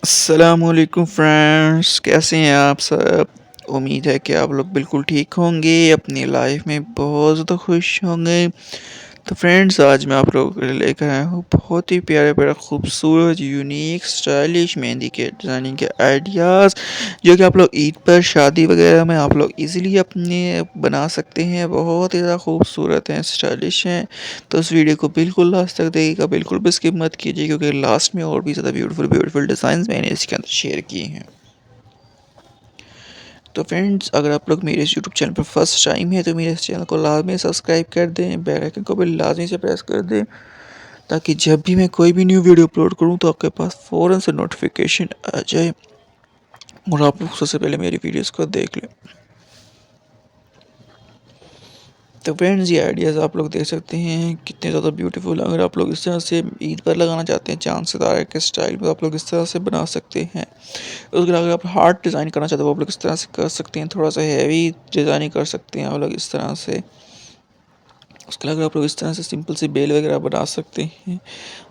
अस्सलामुअलैकुम फ्रेंड्स, कैसे हैं आप सब। उम्मीद है कि आप लोग बिल्कुल ठीक होंगे, अपनी लाइफ में बहुत ज़्यादा खुश होंगे। तो फ्रेंड्स, आज मैं आप लोगों के लिए लेकर आया हूँ बहुत ही प्यारे प्यारे खूबसूरत यूनिक स्टाइलिश मेहंदी के डिज़ाइनिंग के आइडियाज़, जो कि आप लोग ईद पर शादी वगैरह में आप लोग इजीली अपने बना सकते हैं। बहुत ही ज़्यादा खूबसूरत हैं, स्टाइलिश हैं। तो इस वीडियो को बिल्कुल लास्ट तक देखिएगा, बिल्कुल भी स्किप मत कीजिए, क्योंकि लास्ट में और भी ज़्यादा ब्यूटीफुल ब्यूटीफुल डिज़ाइन मैंने इसके अंदर शेयर किए हैं। तो फ्रेंड्स, अगर आप लोग मेरे इस यूट्यूब चैनल पर फर्स्ट टाइम है तो मेरे इस चैनल को लाजमी सब्सक्राइब कर दें, बेल आइकन को भी लाजमी से प्रेस कर दें, ताकि जब भी मैं कोई भी न्यू वीडियो अपलोड करूं तो आपके पास फ़ौरन से नोटिफिकेशन आ जाए और आप लोग सबसे पहले मेरी वीडियोस को देख लें। तो फ्रेंड्स, ये आइडियाज़ आप लोग देख सकते हैं कितने ज़्यादा ब्यूटीफुल। अगर आप लोग इस तरह से ईद पर लगाना चाहते हैं चांद सितारे के स्टाइल में, तो आप लोग इस तरह से बना सकते हैं। उसके अलावा अगर आप हार्ट डिज़ाइन करना चाहते हो वो आप लोग इस तरह से कर सकते हैं, थोड़ा सा हैवी डिज़ाइनिंग कर सकते हैं आप लोग इस तरह से। उसके अलावा आप लोग इस तरह से सिंपल सी बेल वगैरह बना सकते हैं।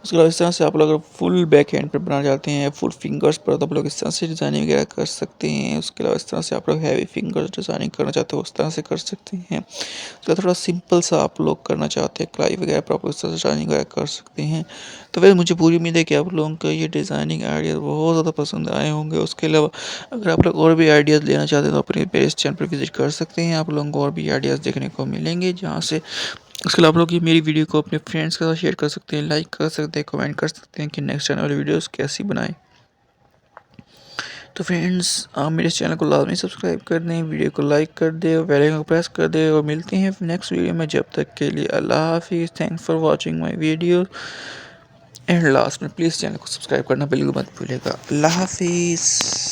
उसके अलावा इस तरह से आप लोग अगर फुल बैक हैंड पर बनाना चाहते हैं, फुल फिंगर्स पर, तो आप लोग इस तरह से डिज़ाइनिंग वगैरह कर सकते हैं। उसके अलावा इस तरह से आप लोग हैवी फिंगर्स डिज़ाइनिंग करना चाहते हो उस तरह से कर सकते हैं। उसका थोड़ा सिंपल सा आप लोग करना चाहते हैं कढ़ाई वगैरह पर, आप लोग इस तरह से डिज़ाइनिंग वगैरह कर सकते हैं। तो वैसे मुझे पूरी उम्मीद है कि आप लोगों को ये डिज़ाइनिंग आइडियाज़ बहुत ज़्यादा पसंद आए होंगे। उसके अलावा अगर आप लोग और भी आइडियाज़ लेना चाहते हैं तो अपने मेरे इस चैनल पर विजिट कर सकते हैं, आप लोगों को और भी आइडियाज़ देखने को मिलेंगे जहाँ से। उसके अलावा आप लोग ये मेरी वीडियो को अपने फ्रेंड्स के साथ शेयर कर सकते हैं, लाइक कर सकते हैं, कमेंट कर सकते हैं कि नेक्स्ट आने वाली वीडियोस कैसी बनाएं। तो फ्रेंड्स, आप मेरे चैनल को लाजमी सब्सक्राइब कर दें, वीडियो को लाइक कर दें और बेल आइकन को प्रेस कर दें, और मिलते हैं नेक्स्ट वीडियो में। जब तक के लिए अल्लाह हाफिज़। Thanks for watching my video. And last में प्लीज़ चैनल को सब्सक्राइब करना बिल्कुल मत भूलिएगा। अल्लाह हाफिज़।